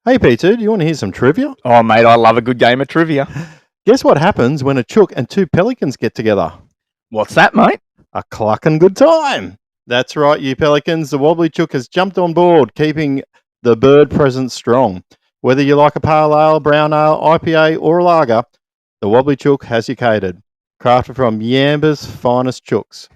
Hey, Peter, do you want to hear some trivia? Oh, mate, I love a good game of trivia. Guess what happens when a chook and two pelicans get together? What's that, mate? A clucking good time. That's right, you pelicans. The wobbly chook has jumped on board, keeping the bird presence strong. Whether you like a pale ale, brown ale, IPA, or a lager, the wobbly chook has you catered. Crafted from Yamba's finest chooks.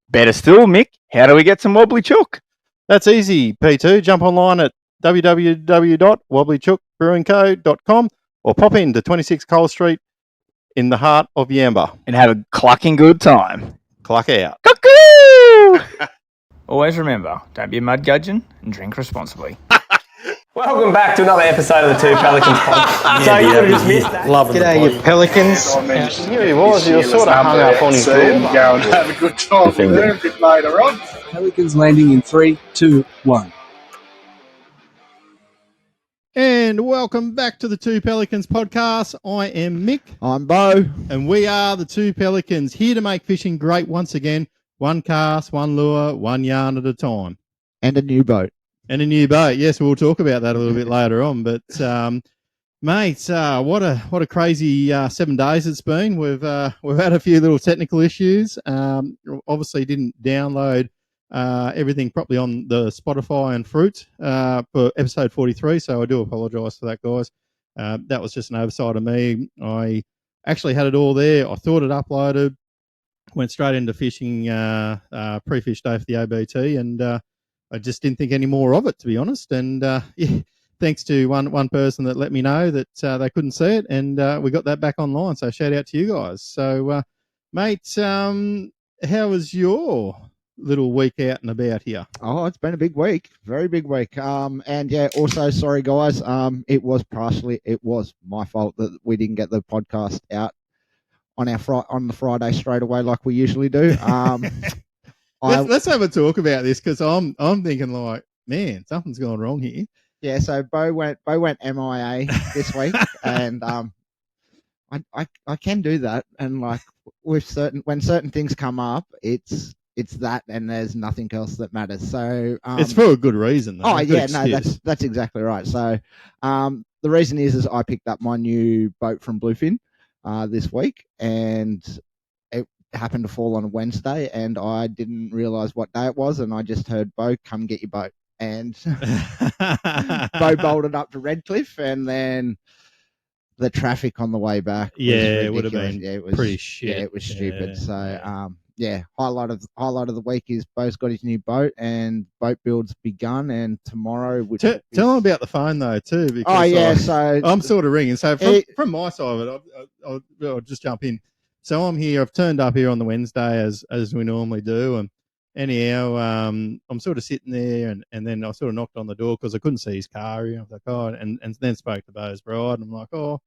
Better still, Mick, how do we get some wobbly chook? That's easy, P2. Jump online at www.wobblychookbrewingco.com or pop into 26 Cole Street in the heart of Yamba. And have a clucking good time. Cluck out. Cuckoo! Always remember, don't be a mud gudgeon and drink responsibly. Welcome back to another episode of the Two Pelicans Podcast. So you would have just missed that. G'day, you Pelicans. Here he was. You were sort of hung up on his door. Go and have a good time with her a bit later on. Pelicans landing in 3, 2, 1. And welcome back to the Two Pelicans Podcast. I am Mick. I'm Bo. And we are the Two Pelicans, here to make fishing great once again. One cast, one lure, one yarn at a time. And a new boat. And a new boat. Yes, we'll talk about that a little bit later on. But, mate, what a crazy 7 days it's been. We've had a few little technical issues. Obviously didn't download everything properly on the Spotify and Fruit for episode 43. So I do apologise for that, guys. That was just an oversight of me. I actually had it all there. I thought it uploaded, went straight into fishing pre-fish day for the ABT, and I just didn't think any more of it, to be honest. And yeah, thanks to one person that let me know that they couldn't see it, and we got that back online. So shout out to you guys. So, mate, how was your little week out and about here? Oh, it's been a big week, very big week. And yeah, also sorry guys. It was my fault that we didn't get the podcast out on on the Friday straight away like we usually do. Let's have a talk about this, because I'm thinking like, man, something's gone wrong here. Yeah, so Bo went MIA this week, and I can do that, and like when certain things come up, it's that, and there's nothing else that matters. So it's for a good reason, though. Oh yeah, no, that's exactly right. So the reason is I picked up my new boat from Bluefin this week, and it happened to fall on a Wednesday, and I didn't realise what day it was, and I just heard, Bo, come get your boat. And Bo bolted up to Redcliffe, and then the traffic on the way back was ridiculous. It would have been pretty shit. Yeah, it was stupid. Highlight of the week is Bo's got his new boat, and boat build's begun, and tomorrow... Tell them about the phone, though, too. Because I'm sort of ringing. So from my side of it, I'll just jump in. So I'm here. I've turned up here on the Wednesday as we normally do, and anyhow, I'm sort of sitting there, and then I sort of knocked on the door because I couldn't see his car. I was like, oh, and then spoke to Bo's bride, and I'm like, oh,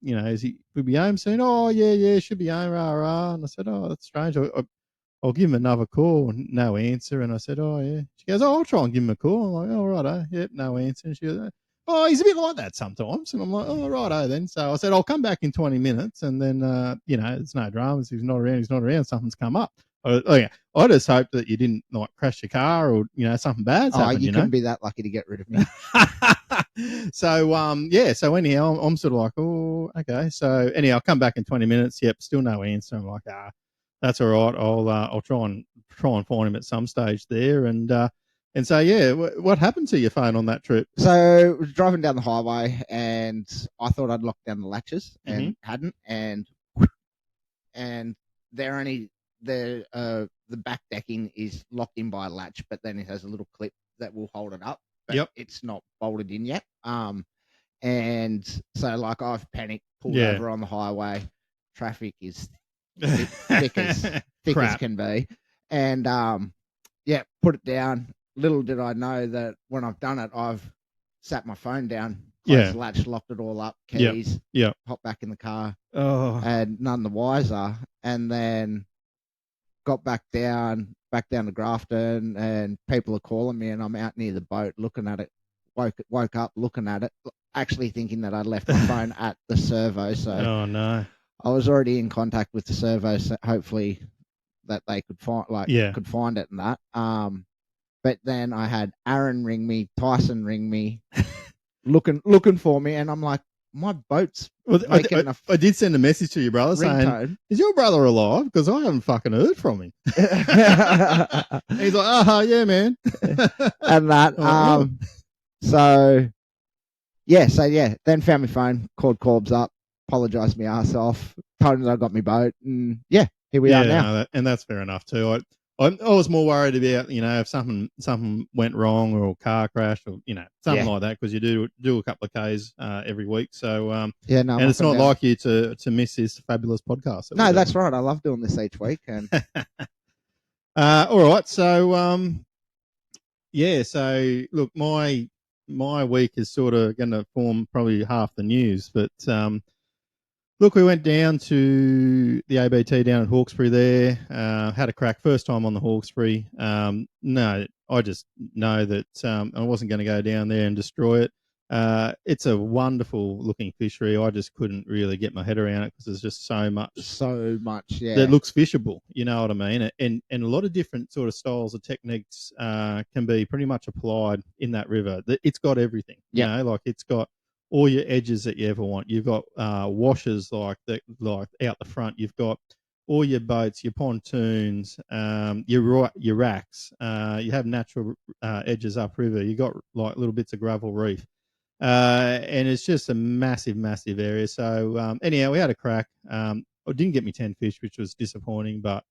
you know, will be home soon? Oh, yeah, should be home, rah. And I said, oh, that's strange. I'll give him another call. And no answer. And I said, oh, yeah. She goes, oh, I'll try and give him a call. I'm like, oh, righto. Yep, no answer. And she goes, oh, he's a bit like that sometimes. And I'm like, oh, righto then. So I said, I'll come back in 20 minutes. And then, it's no dramas. He's not around. Something's come up. I just hoped that you didn't like crash your car or, something bad's happened. You couldn't be that lucky to get rid of me. So anyhow, I'm sort of like, oh, okay. So anyhow, I'll come back in 20 minutes. Yep, still no answer. I'm like, that's all right. I'll try and find him at some stage there. And so, yeah, what happened to your phone on that trip? So I was driving down the highway, and I thought I'd locked down the latches and hadn't. And they're only... the back decking is locked in by a latch, but then it has a little clip that will hold it up, but it's not bolted in yet. And so like I've panicked, pulled over on the highway. Traffic is thick as can be, and put it down. Little did I know that when I've done it, I've sat my phone down, closed the latch, locked it all up, keys, hopped back in the car, and none the wiser, and then got back down to Grafton, and people are calling me, and I'm out near the boat looking at it. Woke up looking at it, actually thinking that I'd left my phone at the servo. So oh no, I was already in contact with the servo, so hopefully that they could find it and that. But then I had Aaron ring me, Tyson ring me, looking for me, and I'm like, my boat's making I did send a message to your brother saying, "Is your brother alive? Because I haven't fucking heard from him." He's like, yeah, man. And that, so then found my phone, called Corbs up, apologised my ass off, told him that I got my boat, and here we are now. No, and that's fair enough too. I was more worried about, if something went wrong or a car crash or, something like that, because you do a couple of Ks every week. So, and it's not like you to miss this fabulous podcast. No, that's right. I love doing this each week. And all right. So, so look, my week is sort of going to form probably half the news, but look, we went down to the ABT down at Hawkesbury there, had a crack, first time on the Hawkesbury. No, I just know that I wasn't going to go down there and destroy it. It's a wonderful looking fishery. I just couldn't really get my head around it because there's just so much, that looks fishable. You know what I mean? And a lot of different sort of styles of techniques can be pretty much applied in that river. It's got everything. You know, like it's got all your edges that you ever want. You've got washers like out the front. You've got all your boats, your pontoons, your racks. You have natural edges upriver. You got like little bits of gravel reef, and it's just a massive, massive area. So anyhow, we had a crack. I didn't get me 10 fish, which was disappointing, but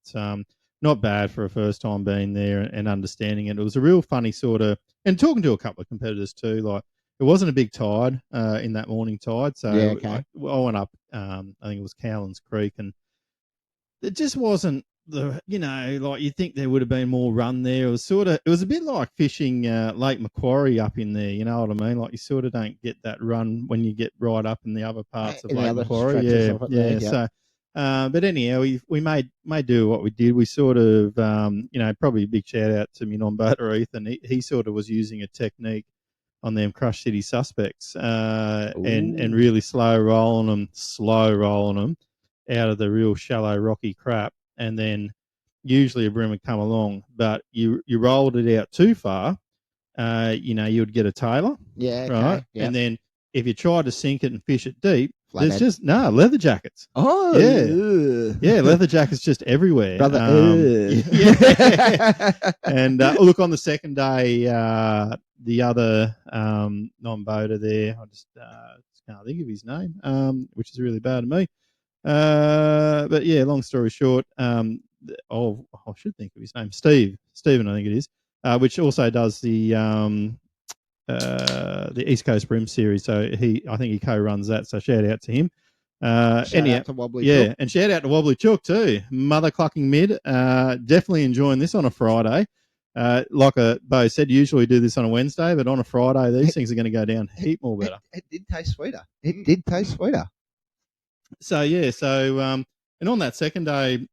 not bad for a first time being there and understanding it. It was a real funny sort of, and talking to a couple of competitors too, like. It wasn't a big tide in that morning tide, so I went up. I think it was Cowlands Creek, and it just wasn't like you think there would have been more run there. It was a bit like fishing Lake Macquarie up in there. You know what I mean? Like you sort of don't get that run when you get right up in the other parts of Lake Macquarie. So, but anyhow, we made do what we did. We sort of, probably a big shout out to me non-boater Ethan. He sort of was using a technique on them Crush City suspects and really slow rolling them out of the real shallow rocky crap, and then usually a bream would come along, but you rolled it out too far, you would get a tailor, right? Yep. And then if you tried to sink it and fish it deep, there's just leather jackets. Leather jackets just everywhere, brother. And look, on the second day, the other non-boater there, I just can't think of his name, which is really bad to me. But yeah, long story short, I should think of his name, Stephen, I think it is, which also does the East Coast Bream series. So I think he co-runs that. So shout out to him. Shout out to Wobbly Chook. And shout out to Wobbly Chook too. Mother clucking mid. Definitely enjoying this on a Friday. Like Bo said, usually do this on a Wednesday, but on a Friday, these things are going to go down heap more better. It did taste sweeter. It did taste sweeter. So and on that second day,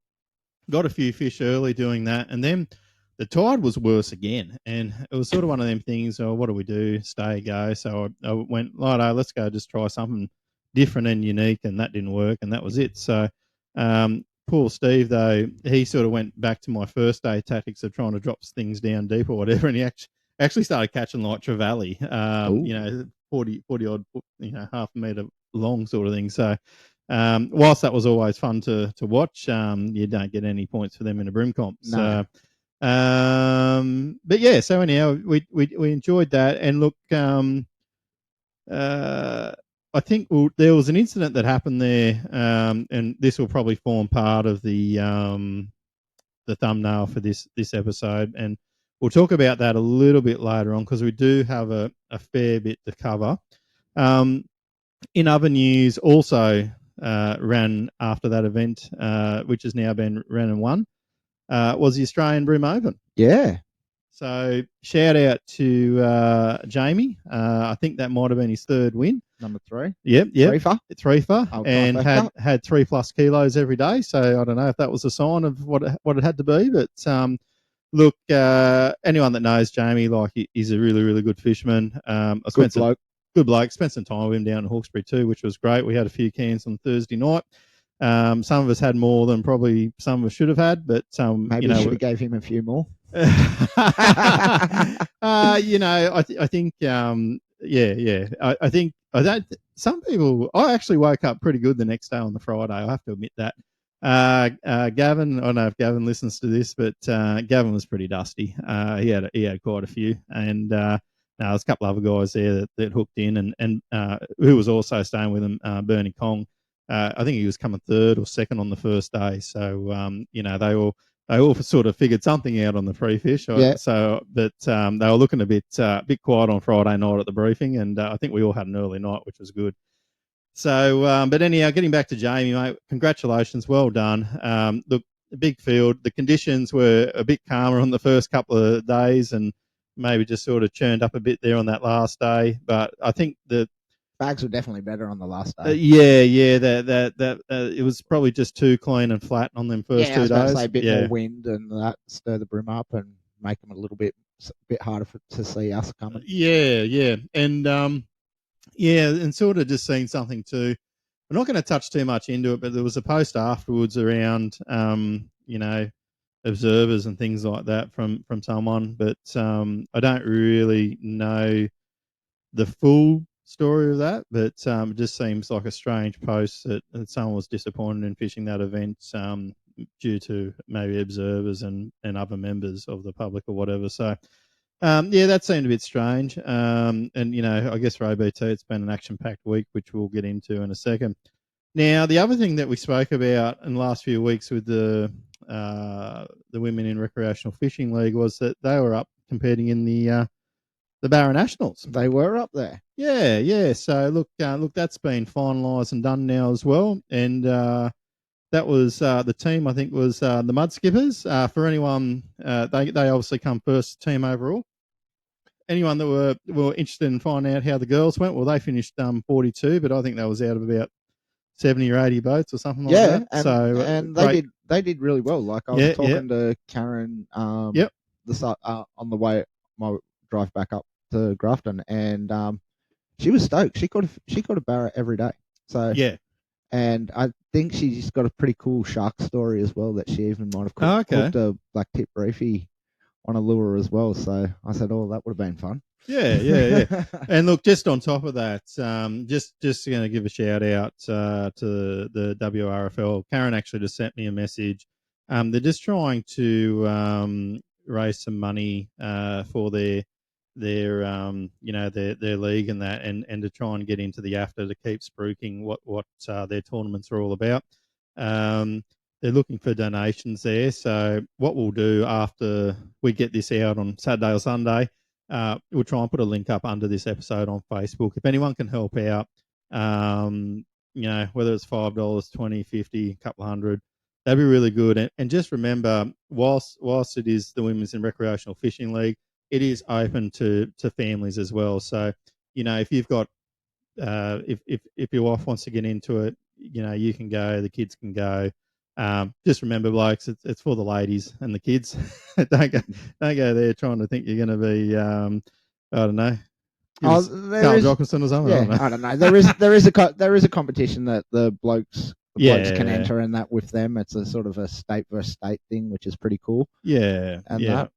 got a few fish early doing that, and then the tide was worse again, and it was sort of one of them things. Oh, what do we do? Stay, go. So I went, righto, let's go, just try something different and unique, and that didn't work, and that was it. So poor Steve, though, he sort of went back to my first day tactics of trying to drop things down deep or whatever, and he actually started catching like trevally, 40 odd, half a metre long sort of thing. So whilst that was always fun to watch, you don't get any points for them in a bream comp. No. So, but yeah, so anyhow, we enjoyed that. And look, I think there was an incident that happened there, and this will probably form part of the thumbnail for this episode, and we'll talk about that a little bit later on because we do have a fair bit to cover. In other news, also ran after that event, which has now been ran and won, was the Australian Bream Open. Yeah. So shout out to Jamie. I think that might have been his third win. Number 3. Yep. Threefer. And had 3+ kilos every day. So I don't know if that was a sign of what it had to be. But look, anyone that knows Jamie, like he's a really, really good fisherman. Good bloke. Spent some time with him down in Hawkesbury too, which was great. We had a few cans on Thursday night. Some of us had more than probably some of us should have had, but maybe we should have gave him a few more. I think yeah. I think some people. I actually woke up pretty good the next day on the Friday. I have to admit that. Gavin, I don't know if Gavin listens to this, but Gavin was pretty dusty. He had quite a few, and there's a couple of other guys there that hooked in, and who was also staying with him, Bernie Kong. I think he was coming third or second on the first day. So they all sort of figured something out on the pre-fish. Yeah. So, but they were looking a bit quiet on Friday night at the briefing, and I think we all had an early night, which was good. So, but anyhow, getting back to Jamie, mate, congratulations, well done. Look, the big field, the conditions were a bit calmer on the first couple of days, and maybe just sort of churned up a bit there on that last day. But I think the bags were definitely better on the last day. That it was probably just too clean and flat on them first 2 days. I was about to say a bit more wind and that stir the brim up and make them a little bit harder to see us coming. Yeah, and sort of just seeing something too. I'm not going to touch too much into it, but there was a post afterwards around, observers and things like that from someone, but I don't really know the full story of that, but it just seems like a strange post that someone was disappointed in fishing that event due to maybe observers and other members of the public or whatever. So, that seemed a bit strange. And, I guess for OBT, it's been an action-packed week, which we'll get into in a second. Now, the other thing that we spoke about in the last few weeks with the Women in Recreational Fishing League was that they were up competing in the Barra Nationals. They were up there. Yeah. So, look, that's been finalised and done now as well. And that was the team, I think, was the Mud Skippers. For anyone, they obviously come first team overall. Anyone that were interested in finding out how the girls went, well, they finished 42, but I think that was out of about 70 or 80 boats or something like that. And they did really well. Like I was talking to Karen on the way my drive back up to Grafton, and she was stoked. She caught a barra every day. So yeah. And I think she's got a pretty cool shark story as well that she even might have cooked a black tip reefy on a lure as well. So I said, that would have been fun. Yeah. And look, just on top of that, just going to give a shout out to the WRFL. Karen actually just sent me a message. They're just trying to raise some money for their league and that, and to try and get into the AFTA to keep spruiking what their tournaments are all about. They're looking for donations there. So what we'll do after we get this out on Saturday or Sunday, we'll try and put a link up under this episode on Facebook. If anyone can help out, whether it's $5, 20, 50, a couple hundred, that'd be really good. And just remember, whilst it is the Women's and Recreational Fishing League, it is open to families as well. So, if you've got, if your wife wants to get into it, you can go, the kids can go. Just remember, blokes, it's for the ladies and the kids. don't go there trying to think you're going to be, I don't know, Carl Jockinson or something. Yeah, I don't know. There is a competition that the blokes can enter, and that with them, it's a sort of a state versus state thing, which is pretty cool. Yeah, that.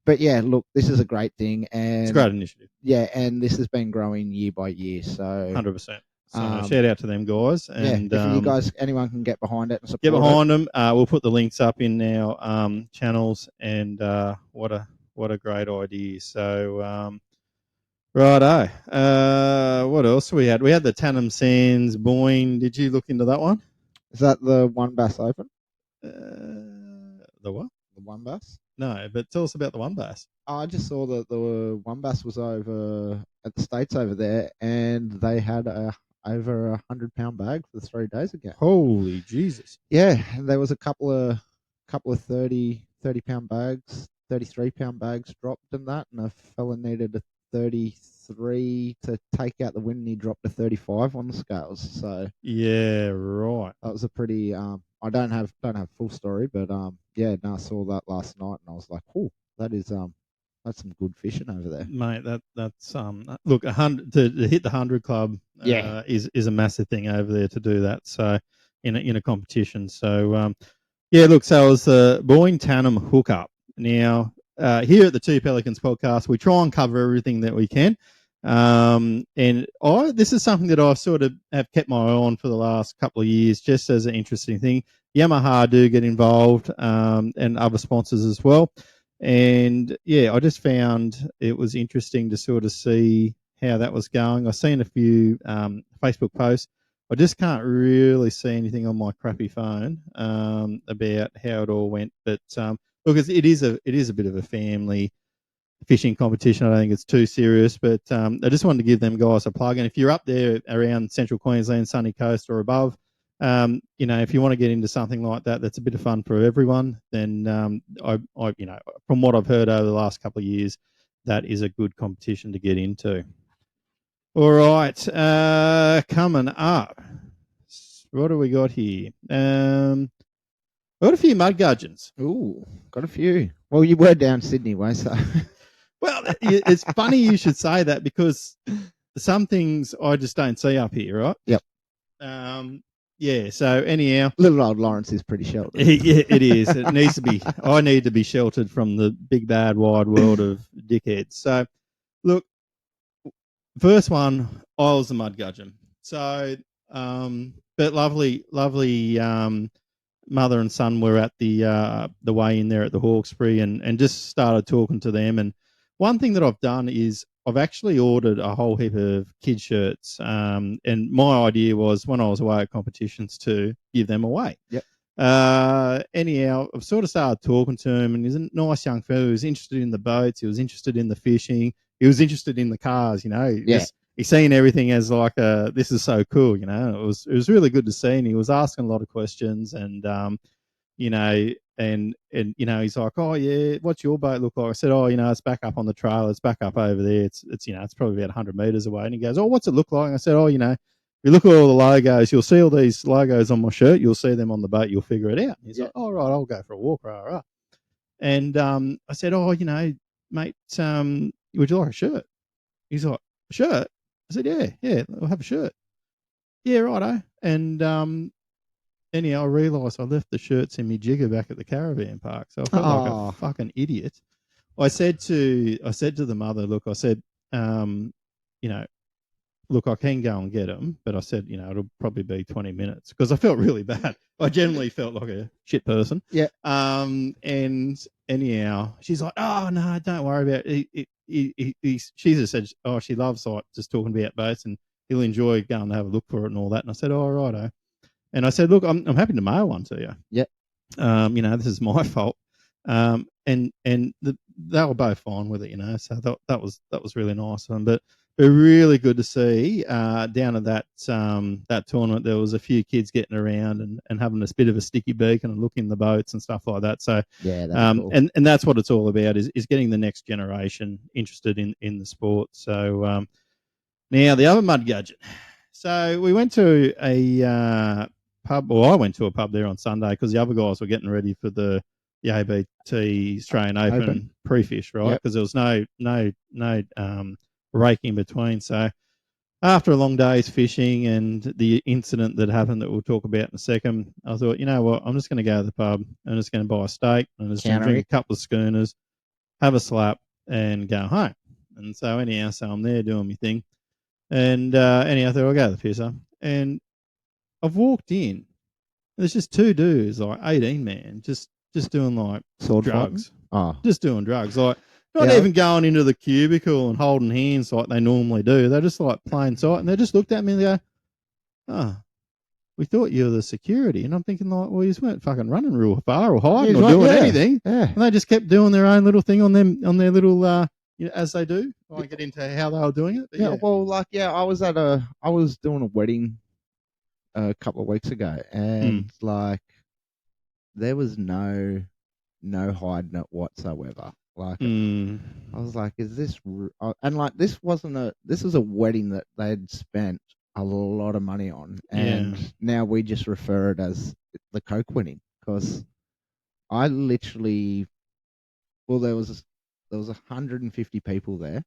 But yeah, look, this is a great thing, and it's a great initiative. Yeah, and this has been growing year by year. So 100%. So shout out to them guys, and if you guys, anyone can get behind it and support get behind them. We'll put the links up in our channels, and what a great idea. So righto. What else we had? We had the Tannum Sands Boyne. Did you look into that one? Is that the One Bass Open? The what? The One Bass? No, but tell us about the One Bass. I just saw that the One Bass was over at the States over there, and they had over 100-pound bag for 3 days ago. Holy Jesus! Yeah, and there was a couple of 30-pound bags, 33-pound bags dropped in that, and a fella needed a 33 to take out the win, and he dropped a 35 on the scales. So yeah, right. That was a pretty. I don't have full story, but I saw that last night, and I was like, oh, that's some good fishing over there, mate. That's look, 100 to hit the 100 club, is a massive thing over there to do that. So in a competition, so look, so it was the Boyne Tannum HookUp. Now here at the Two Pelicans Podcast, we try and cover everything that we can. And this is something that I sort of have kept my eye on for the last couple of years, just as an interesting thing. Yamaha do get involved, and other sponsors as well. And yeah, I just found it was interesting to sort of see how that was going. I've seen a few Facebook posts. I just can't really see anything on my crappy phone about how it all went. But look, it is a bit of a family fishing competition. I don't think it's too serious, but I just wanted to give them guys a plug. And if you're up there around Central Queensland, Sunny Coast or above, if you want to get into something like that, that's a bit of fun for everyone. Then I from what I've heard over the last couple of years, that is a good competition to get into. All right, coming up, what do we got here? Got a few mud gudgeons. Ooh, got a few. Well, you were down Sydney way, so. Well, it's funny you should say that because some things I just don't see up here, right? Yep. Yeah. So anyhow, little old Lawrence is pretty sheltered. Yeah, it is. It needs to be. I need to be sheltered from the big bad wide world of dickheads. So, look, first one, I was the mud gudgeon. So, but lovely, mother and son were at the weigh in there at the Hawkesbury and just started talking to them. And one thing that I've done is I've actually ordered a whole heap of kids shirts. And my idea was when I was away at competitions to give them away. Yep. Anyhow, I've sort of started talking to him, and he's a nice young fellow. He was interested in the boats. He was interested in the fishing. He was interested in the cars, He's seen everything as like this is so cool, It was really good to see, and he was asking a lot of questions, and he's like, oh yeah, what's your boat look like? I said, oh, it's back up on the trail, it's back up over there, it's probably about 100 meters away. And he goes, oh, what's it look like? And I said, oh, if you look at all the logos, you'll see all these logos on my shirt, you'll see them on the boat, you'll figure it out. And he's like, oh right, I'll go for a walk, right. And I said, oh, mate, would you like a shirt? He's like, a shirt? I said, yeah, I'll have a shirt. Yeah, righto. And anyhow, I realised I left the shirts in my jigger back at the caravan park, so I felt like a fucking idiot. I said to the mother, look, I said, look, I can go and get them, but I said, it'll probably be 20 minutes because I felt really bad. I generally felt like a shit person. Yeah. And anyhow, she's like, oh no, don't worry about it. She just said, oh, she loves like just talking about boats and he'll enjoy going to have a look for it and all that. And I said, oh, righto. And I said, look, I'm happy to mail one to you. Yep. This is my fault. And they were both fine with it, So that was really nice of them. But really good to see down at that tournament. There was a few kids getting around and having a bit of a sticky beacon and looking in the boats and stuff like that. So yeah, that's cool. and that's what it's all about is getting the next generation interested in the sport. So now the other mud gudgeon. So we went to a pub, or I went to a pub there on Sunday because the other guys were getting ready for the ABT Australian Open pre-fish, right? Because there was no break in between. So after a long day's fishing and the incident that happened that we'll talk about in a second, I thought, you know what, I'm just going to go to the pub. I'm just going to buy a steak and just drink a couple of schooners, have a slap, and go home. And so anyhow, I'm there doing my thing. And anyhow, I thought I'll go to the pisser. And I've walked in. There's just two dudes, like 18 man, just doing like drugs. Just doing drugs. Like not even going into the cubicle and holding hands like they normally do. They're just like plain sight. And they just looked at me and they go, oh, we thought you were the security. And I'm thinking like, well, you just weren't fucking running real far or hiding or doing anything. Yeah. And they just kept doing their own little thing on their little as they do. I won't get into how they were doing it. But well, I was doing a wedding a couple of weeks ago, and there was no hiding it whatsoever. Like I was like, is this? And like this was a wedding that they'd spent a lot of money on, and now we just refer it as the Coke wedding because I literally, well, there was 150 people there,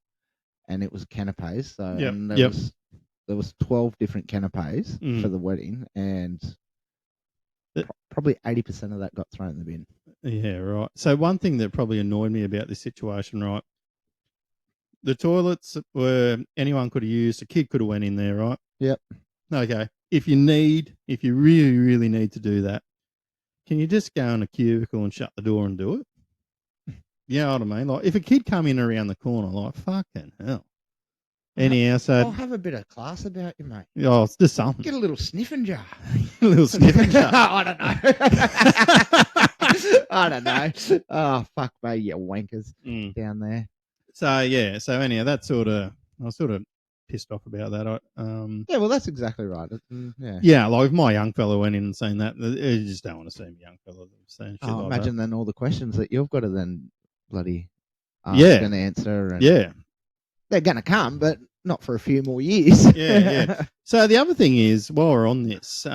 and it was canapes. So and there was 12 different canapes for the wedding, and probably 80% of that got thrown in the bin. Yeah, right. So one thing that probably annoyed me about this situation, right? the toilets were anyone could have used. A kid could have went in there, right? Yep. Okay. If you really, really need to do that, can you just go in a cubicle and shut the door and do it? You know what I mean? Like, if a kid come in around the corner, like, fucking hell. Anyhow, so have a bit of class about you, mate. Oh, it's just something. Get a little sniffing jar. A little sniffing jar. I don't know. I don't know. Oh, fuck me, you wankers down there. So yeah. So anyhow, I was sort of pissed off about that. Yeah, well, that's exactly right. Yeah, like if my young fella went in and saying that, you just don't want to see a young fella saying shit like imagine that. then all the questions that you've got to then bloody ask and answer. And they're going to come, but not for a few more years. Yeah. So the other thing is, while we're on this,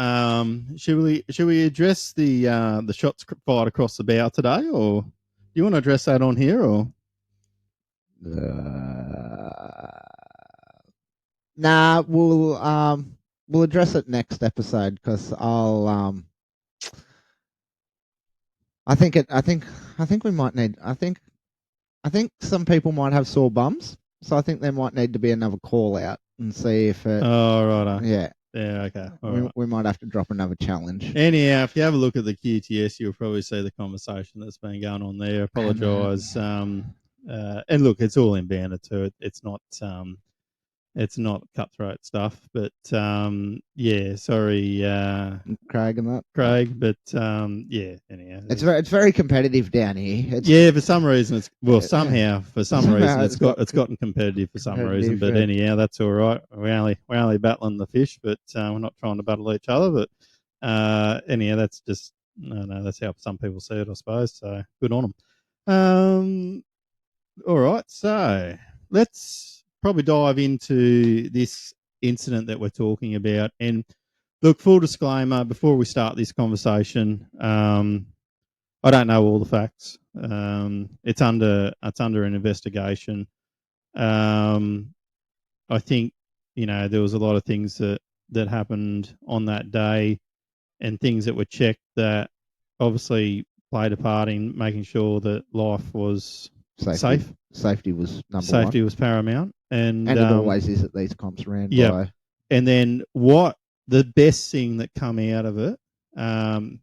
should we address the shots fired across the bow today, or do you want to address that on here, or? Nah, we'll address it next episode because I think we might need. I think some people might have sore bums, so I think there might need to be another call out and see if it. Oh right. Yeah. Yeah. Okay. We might have to drop another challenge. Anyhow, if you have a look at the QTS, you'll probably see the conversation that's been going on there. Apologise. And look, it's all in banter too. It's not cutthroat stuff, but sorry, Craig and that. Craig, but anyhow, it's very competitive down here. For some reason it's gotten competitive for some reason, but anyhow, that's all right. We're only battling the fish, but we're not trying to battle each other. But anyhow, that's just that's how some people see it, I suppose. So good on them. All right, so let's probably dive into this incident that we're talking about. And look, full disclaimer, before we start this conversation, I don't know all the facts. It's under an investigation. I think, there was a lot of things that happened on that day and things that were checked that obviously played a part in making sure that life was safe. Safety was number one. Safety was paramount. And it always is at these comps ran by. And then what the best thing that come out of it, and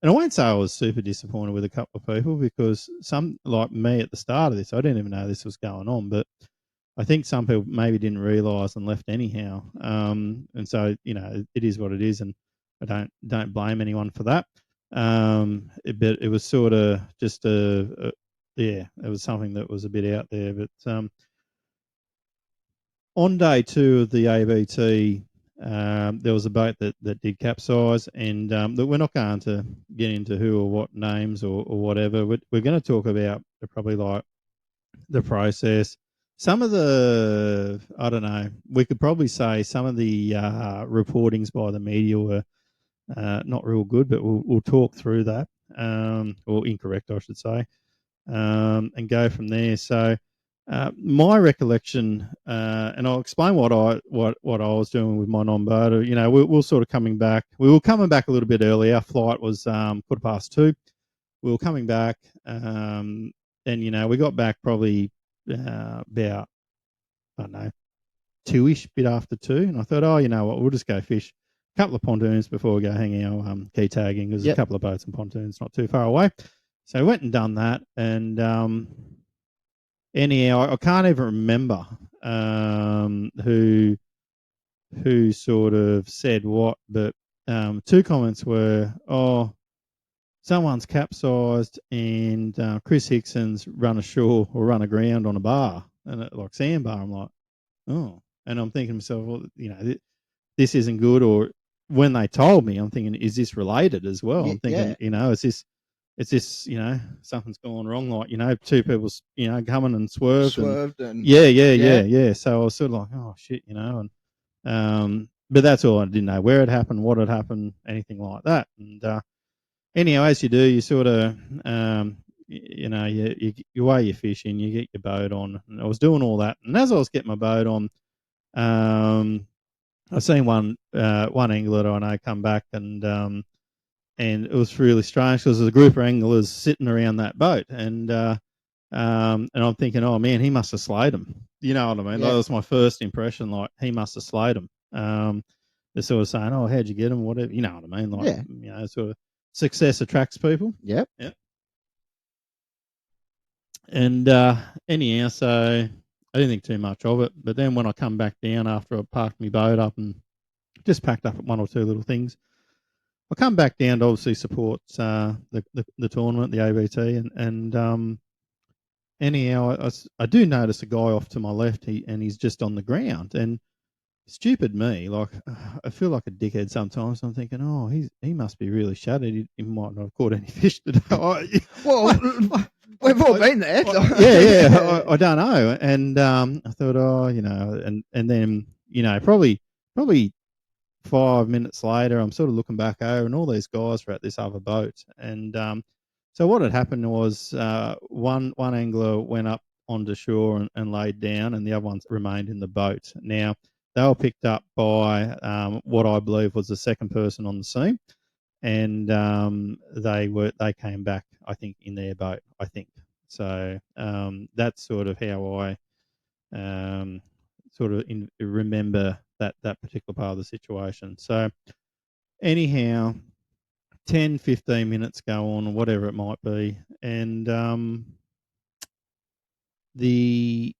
I won't say I was super disappointed with a couple of people because some, like me at the start of this, I didn't even know this was going on, but I think some people maybe didn't realise and left anyhow. And so, it is what it is, and I don't blame anyone for that. But it was sort of just it was something that was a bit out there. But on day 2 of the ABT, there was a boat that did capsize, and we're not going to get into who or what names or whatever. We're going to talk about probably like the process. Some of the, I don't know, we could probably say some of the reportings by the media were not real good, but we'll talk through that, or incorrect, I should say. And go from there. So my recollection, and I'll explain what I was doing with my non-boater. We're sort of coming back. We were coming back a little bit early. Our flight was 2:15. We were coming back, and we got back probably about, I don't know, 2-ish, bit after 2. And I thought, we'll just go fish a couple of pontoons before we go hang our key tagging. There's a couple of boats and pontoons not too far away. So I went and done that, and anyhow, I can't even remember who sort of said what, but 2 comments were, someone's capsized and Chris Hickson's run ashore or run aground on a bar, and like sandbar. I'm like, and I'm thinking to myself, well, this isn't good. Or when they told me, I'm thinking, is this related as well? I'm thinking, is this, something's gone wrong? Like, 2 people, coming and swerved and yeah. So I was sort of like, oh shit, and but that's all. I didn't know where it happened, what had happened, anything like that. And anyhow, as you do, you sort of, you weigh your fish in, you get your boat on. And I was doing all that, and as I was getting my boat on, I seen one angler that I know come back, and it was really strange because there's a group of anglers sitting around that boat, and I'm thinking, oh man, he must have slayed him, you know what I mean? That was my first impression. Like, he must have slayed him. They're sort of saying, "Oh, how'd you get him?" Whatever, you know what I mean? Like, you know, sort of success attracts people. Yep. And anyhow, so I didn't think too much of it. But then when I come back down after I parked my boat up and just packed up one or two little things, I come back down to obviously support the tournament, the ABT, and anyhow, I do notice a guy off to my left, and he's just on the ground, and stupid me, like I feel like a dickhead sometimes. I'm thinking, oh, he must be really shattered. He might not have caught any fish today. Well, we've all been there. I don't know, and I thought, oh, you know, and then you know, probably 5 minutes later, I'm sort of looking back over, and all these guys were at this other boat, and so what had happened was one angler went up onto shore and laid down, and the other ones remained in the boat. Now, they were picked up by what I believe was the second person on the scene, and they came back, I think, in their boat. I think so. That's sort of how I sort of remember that particular part of the situation. So anyhow, 10, 15 minutes go on, or whatever it might be, and the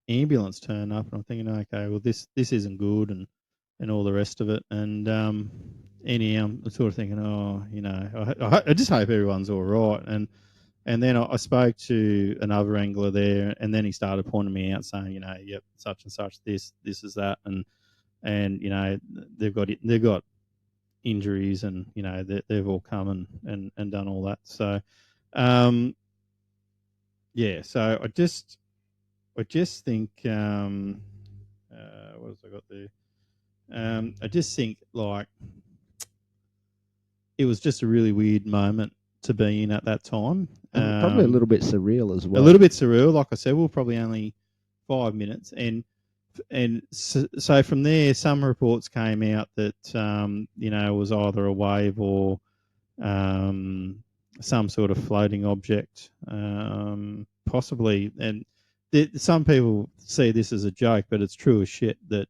ambulance turn up, and I'm thinking, okay, well, this isn't good, and all the rest of it. And anyhow, I'm sort of thinking, oh, you know, I just hope everyone's all right. And then I spoke to another angler there, and then he started pointing me out, saying, you know, yep, such and such, this is that, and you know, they've got injuries, and you know, they've all come and done all that. So, yeah. So I just think, what else I got there? I just think, like, it was just a really weird moment to be in at that time. Probably a little bit surreal as well. A little bit surreal. Like I said, we were probably only 5 minutes. And so from there, some reports came out that, you know, it was either a wave or some sort of floating object, possibly. And some people see this as a joke, but it's true as shit that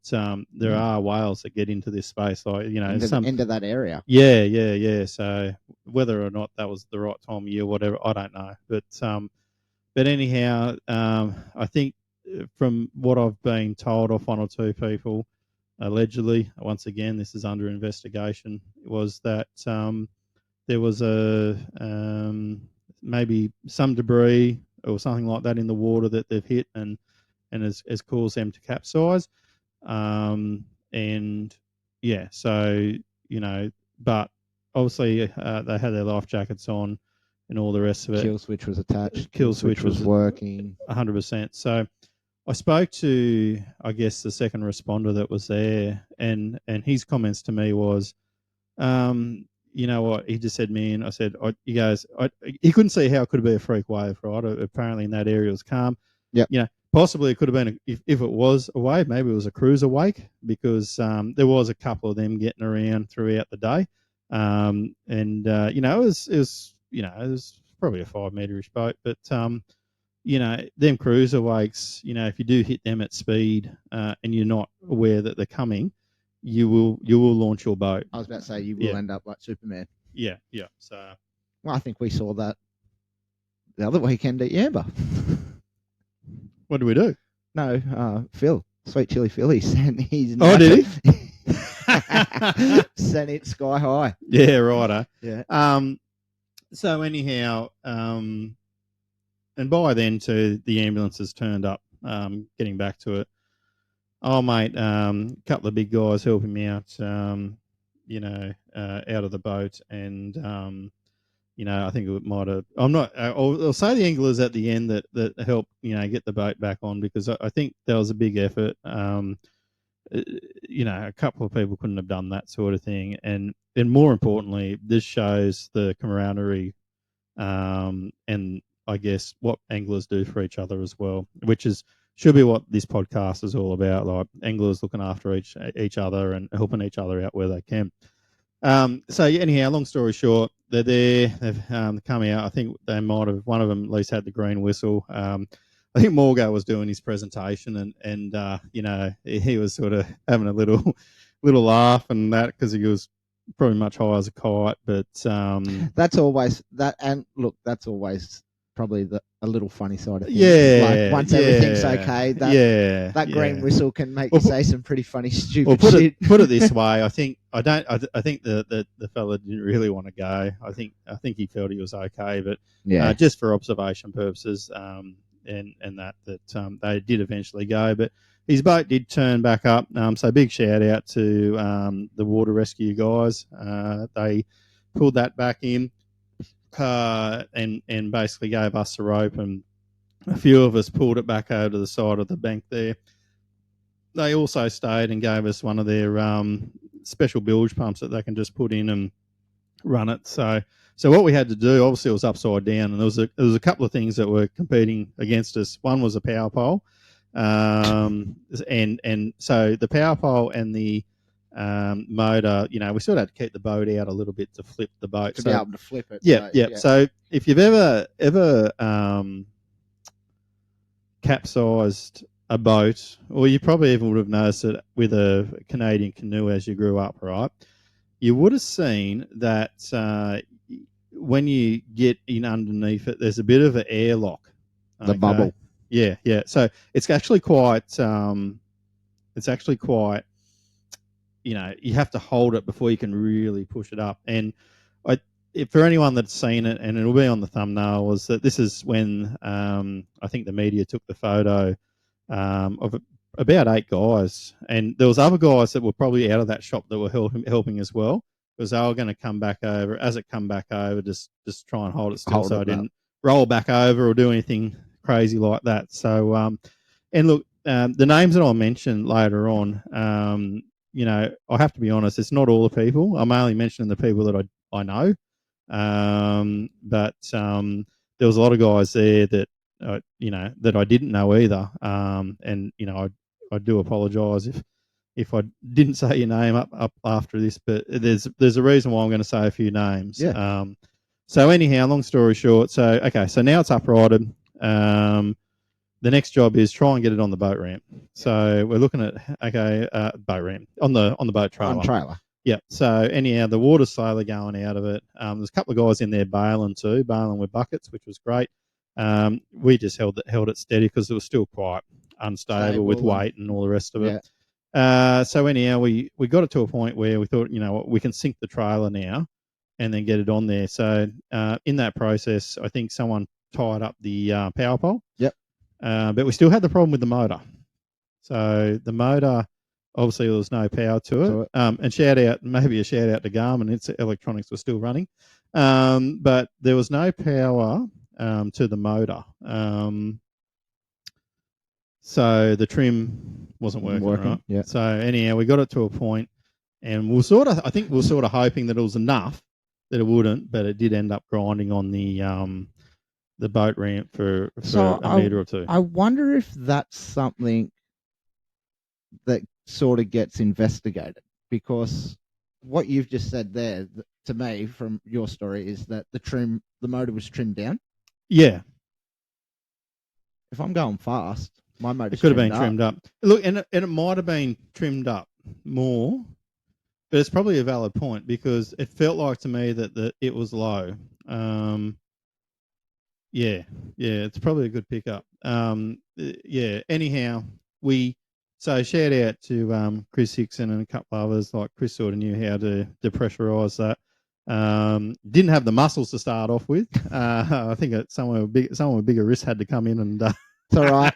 there are whales that get into this space, like, you know, into that area. Yeah. So whether or not that was the right time of year, whatever, I don't know. But anyhow, I think from what I've been told off one or two people, allegedly, once again, this is under investigation, was that there was maybe some debris or something like that in the water that they've hit and has caused them to capsize. And yeah, so, you know, but obviously they had their life jackets on and all the rest of it. Kill switch was attached. Kill switch was working. 100%. So I spoke to, I guess, the second responder that was there, and his comments to me was, you know what, he just said, man, I said, he couldn't see how it could be a freak wave, right? Apparently in that area it was calm. Yeah. You know, possibly it could have been, if it was a wave, maybe it was a cruiser wake, because there was a couple of them getting around throughout the day. And, you know, it was probably a 5 metre-ish boat, but, you know, them cruiser wakes, you know, if you do hit them at speed and you're not aware that they're coming, you will launch your boat. I was about to say, you will end up like Superman. Yeah. So, well, I think we saw that the other weekend at Yamba. What do we do? No, Phil, Sweet Chili Philly sent his. Oh, did he? Sent it sky high. Yeah, righto. Yeah. So anyhow, and by then too, the ambulances turned up. Getting back to it. Oh, mate, a couple of big guys helping me out, you know, out of the boat. And, you know, I think it might have, I'll say the anglers at the end that helped, you know, get the boat back on, because I think that was a big effort. You know, a couple of people couldn't have done that sort of thing. And more importantly, this shows the camaraderie and I guess what anglers do for each other as well, which should be what this podcast is all about, like anglers looking after each other and helping each other out where they can. So anyhow, long story short, they're there. They've come out. I think they might have, one of them at least had the green whistle. I I think Morgo was doing his presentation, and you know, he was sort of having a little laugh and that because he was probably much higher as a kite. But that's always that, and look, that's always probably a little funny side of things. Yeah, once everything's okay, that green whistle can make you say some pretty funny stupid shit. Put it this way, I think the fella didn't really want to go. I think he felt he was okay, but just for observation purposes, and that they did eventually go, but his boat did turn back up. So big shout out to the water rescue guys. They pulled that back in. And basically gave us the rope, and a few of us pulled it back over to the side of the bank there. They also stayed and gave us one of their special bilge pumps that they can just put in and run it. So what we had to do, obviously, it was upside down, and there was a couple of things that were competing against us. One was a power pole, and so the power pole and the motor, you know, we sort of had to keep the boat out a little bit to flip the boat to be able to flip it. Yeah. So if you've ever capsized a boat, or you probably even would have noticed it with a Canadian canoe as you grew up, right? You would have seen that when you get in underneath it, there's a bit of an airlock. The bubble. Yeah. So it's actually quite. You know, you have to hold it before you can really push it up. And for anyone that's seen it, and it'll be on the thumbnail, was that this is when I think the media took the photo of about 8 guys, and there was other guys that were probably out of that shop that were helping as well, because they were going to come back over. As it come back over, just try and hold it still so it didn't roll back over or do anything crazy like that. So, and look, the names that I'll mention later on, you know, I have to be honest, it's not all the people. I'm only mentioning the people that I know. But there was a lot of guys there that, you know, that I didn't know either. And, you know, I do apologise if I didn't say your name up after this, but there's a reason why I'm going to say a few names. Yeah. So anyhow, long story short, so now it's uprighted. The next job is try and get it on the boat ramp. So we're looking at boat ramp on the boat trailer. On trailer. Yeah. So anyhow, the water's slowly going out of it. There's a couple of guys in there bailing with buckets, which was great. We just held it steady because it was still quite unstable with weight and all the rest of it. So anyhow, we got it to a point where we thought, you know what, we can sink the trailer now and then get it on there. So in that process, I think someone tied up the power pole. Yep. But we still had the problem with the motor. So the motor, obviously there was no power to it. And maybe a shout out to Garmin, its electronics were still running. But there was no power to the motor. So the trim wasn't working. Right? Yeah. So anyhow, we got it to a point, and I think we were sort of hoping that it was enough that it wouldn't, but it did end up grinding on the boat ramp for a metre or two. I wonder if that's something that sort of gets investigated, because what you've just said there to me from your story is that the motor was trimmed down. Yeah. If I'm going fast, my motor could have been trimmed up. Look, and it might have been trimmed up more, but it's probably a valid point because it felt like to me that it was low. Yeah, it's probably a good pickup. Anyhow, so shout out to Chris Hickson and a couple others. Like Chris sort of knew how to depressurize that. Didn't have the muscles to start off with. I think someone with bigger wrists had to come in and. It's all right.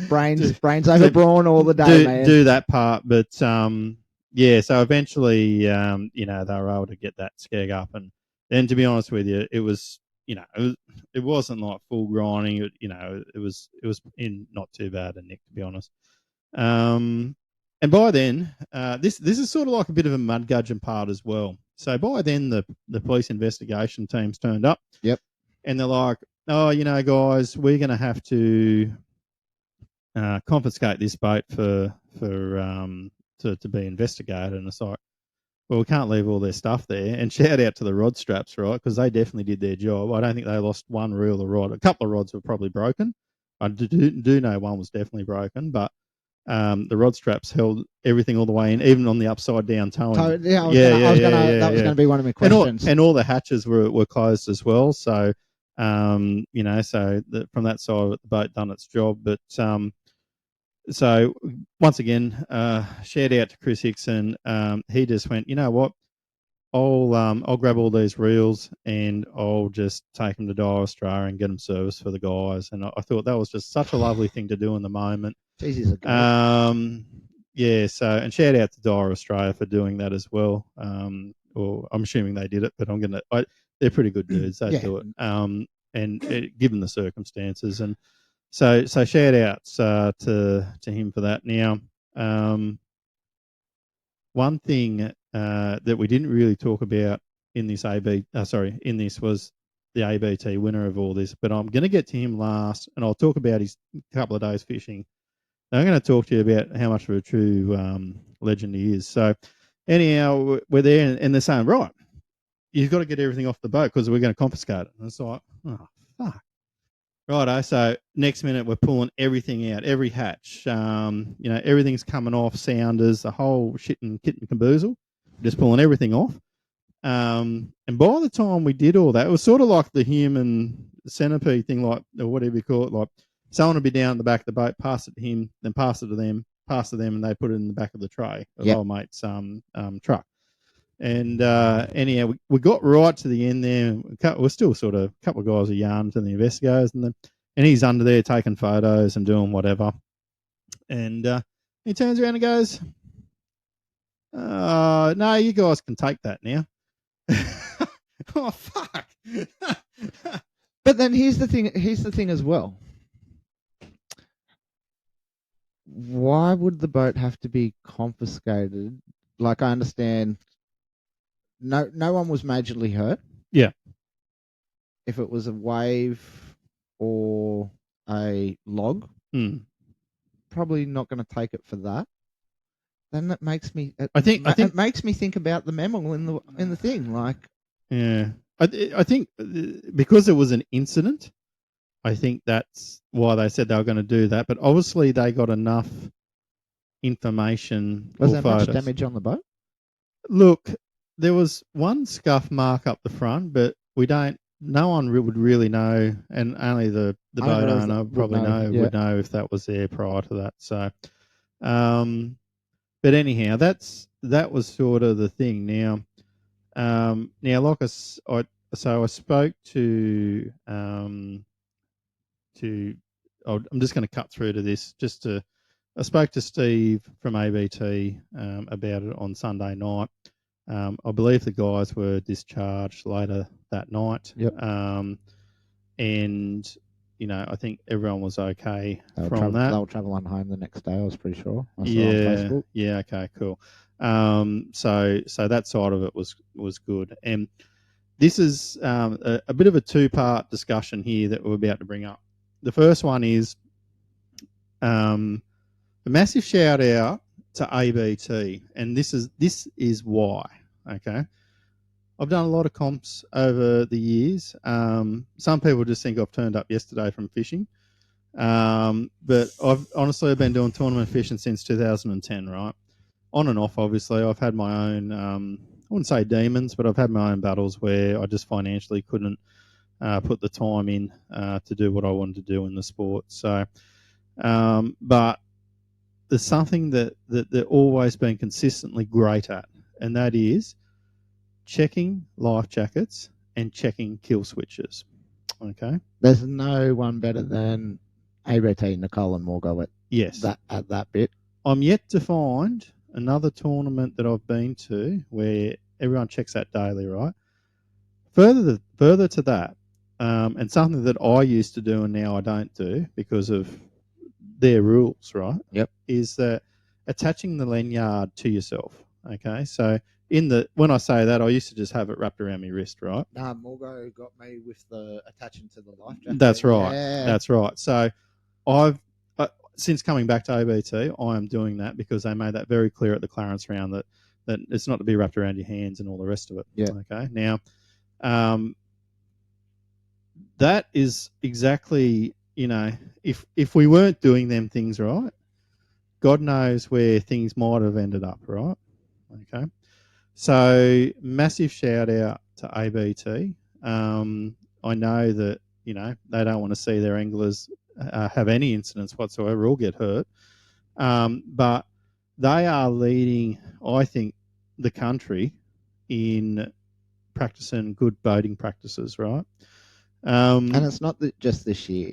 brains over brawn all the day, man. Do that part, but so eventually, you know, they were able to get that skeg up, and to be honest with you, it was. You know, it wasn't like full grinding. You know, it was in not too bad a nick, to be honest. And by then, this is sort of like a bit of a mud gudgeon part as well. So by then, the police investigation teams turned up. Yep. And they're like, oh, you know, guys, we're going to have to confiscate this boat to be investigated. And it's like, well, we can't leave all their stuff there. And shout out to the rod straps, right? Because they definitely did their job. I don't think they lost one reel of rod. A couple of rods were probably broken. I do know one was definitely broken, but the rod straps held everything all the way in, even on the upside down towing. That was gonna be one of my questions. And all the hatches were closed as well. So, from that side of it, the boat done its job. But so once again, shout out to Chris Hickson. He just went, you know what? I'll grab all these reels and I'll just take them to Daiwa Australia and get them serviced for the guys. And I thought that was just such a lovely thing to do in the moment. Jesus, So and shout out to Daiwa Australia for doing that as well. Or I'm assuming they did it, but they're pretty good dudes. They do it. Given the circumstances, and so shout outs to him for that. Now, one thing that we didn't really talk about in this was the ABT winner of all this, but I'm going to get to him last, and I'll talk about his couple of days fishing. I'm going to talk to you about how much of a true legend he is. So anyhow, we're there, and they're saying, right, you've got to get everything off the boat because we're going to confiscate it. And it's like, oh, fuck. Righto, so next minute we're pulling everything out, every hatch. Everything's coming off, sounders, the whole shit and kit and caboozle. Just pulling everything off. And by the time we did all that, it was sort of like the human centipede thing, like, or whatever you call it. Like someone would be down at the back of the boat, pass it to him, then pass it to them, and they put it in the back of the tray of old mate's truck. And anyhow, we got right to the end there. We're still sort of a couple of guys are yarning to the investigators, and he's under there taking photos and doing whatever. And he turns around and goes, "No, you guys can take that now." Oh fuck! But then here's the thing as well. Why would the boat have to be confiscated? Like, I understand. No one was majorly hurt. Yeah. If it was a wave or a log, probably not going to take it for that. Then that makes me. It makes me think about the memo in the thing. Like, yeah, I think because it was an incident, I think that's why they said they were going to do that. But obviously, they got enough information. Was there much damage on the boat? Look, there was one scuff mark up the front, but no one would really know, and only the boat owner probably would know if that was there prior to that. So, but anyhow, that was sort of the thing. Now, like I spoke to I'm just going to cut through to this. I spoke to Steve from ABT about it on Sunday night. I believe the guys were discharged later that night. Yep. And I think everyone was okay from that. They were traveling home the next day, I was pretty sure. I saw on Facebook. Yeah, okay, cool. So that side of it was good. And this is a bit of a two-part discussion here that we're about to bring up. The first one is a massive shout out to ABT, and this is why. Okay, I've done a lot of comps over the years. Some people just think I've turned up yesterday from fishing, but I've honestly been doing tournament fishing since 2010, right? On and off, obviously. I've had my own, I wouldn't say demons, but I've had my own battles where I just financially couldn't put the time in to do what I wanted to do in the sport. So, but there's something that they've always been consistently great at, and that is checking life jackets and checking kill switches. Okay. There's no one better than ABT, Nicole and Morgo at that bit. I'm yet to find another tournament that I've been to where everyone checks that daily, right? Further to that, and something that I used to do and now I don't do because of their rules, right? Yep. Is that attaching the lanyard to yourself. Okay, so when I say that, I used to just have it wrapped around my wrist, right? Nah, Morgo got me with the attaching to the life jacket. That's right. Yeah. That's right. So I've since coming back to ABT, I am doing that because they made that very clear at the Clarence round that it's not to be wrapped around your hands and all the rest of it. Yeah. Okay. Now, that is exactly if we weren't doing them things right, God knows where things might have ended up, right? Okay. So massive shout out to ABT. I know that, they don't want to see their anglers have any incidents whatsoever or get hurt. But they are leading, I think, the country in practicing good boating practices, right? And it's not just this year.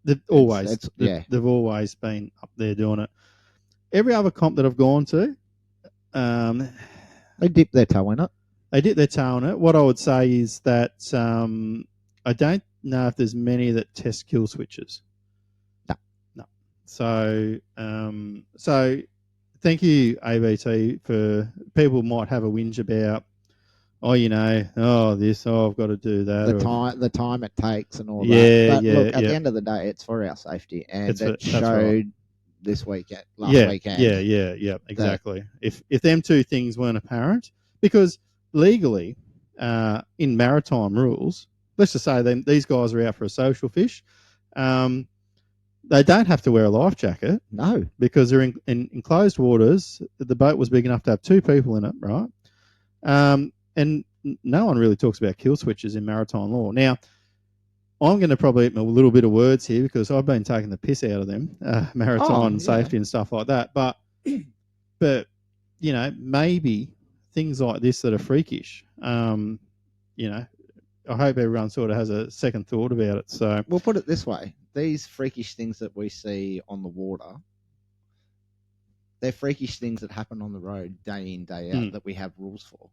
They've always been up there doing it. Every other comp that I've gone to, they dip their toe in it. They dip their toe in it. What I would say is that I don't know if there's many that test kill switches. No. So thank you, ABT, for people might have a whinge about, I've got to do that. The time it takes and all that. But look, at the end of the day, it's for our safety, and it showed this weekend, last weekend. Yeah, exactly. If them two things weren't apparent, because legally, in maritime rules, let's just say these guys are out for a social fish, they don't have to wear a life jacket. No. Because they're in enclosed waters. The boat was big enough to have two people in it, right? And no one really talks about kill switches in maritime law. Now, I'm going to probably eat a little bit of words here because I've been taking the piss out of them, maritime safety and stuff like that. But maybe things like this that are freakish, I hope everyone sort of has a second thought about it. So we'll put it this way. These freakish things that we see on the water, they're freakish things that happen on the road day in, day out that we have rules for.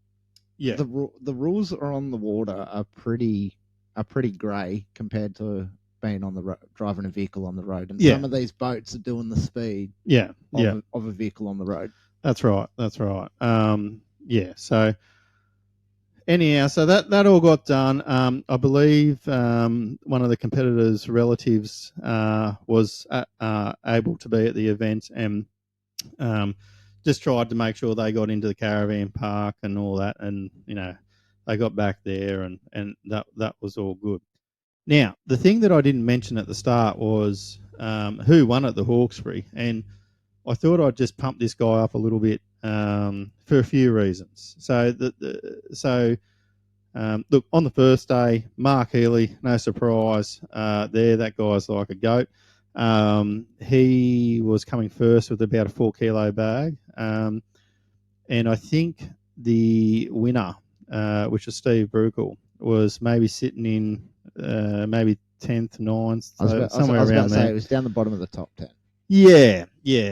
Yeah. The rules are on the water are pretty grey compared to being on the road, driving a vehicle on the road. And some of these boats are doing the speed of a vehicle on the road. That's right. So anyhow, so that all got done. I believe one of the competitors' relatives was able to be at the event and just tried to make sure they got into the caravan park and all that, and they got back there, and that was all good. Now, the thing that I didn't mention at the start was who won at the Hawkesbury, and I thought I'd just pump this guy up a little bit for a few reasons. So look, on the first day, Mark Healy, no surprise there. That guy's like a goat. He was coming first with about a 4 kilo bag. And I think the winner, which was Steve Brukel, was maybe sitting in maybe 10th, 9th, somewhere around there. It was down the bottom of the top 10. Yeah.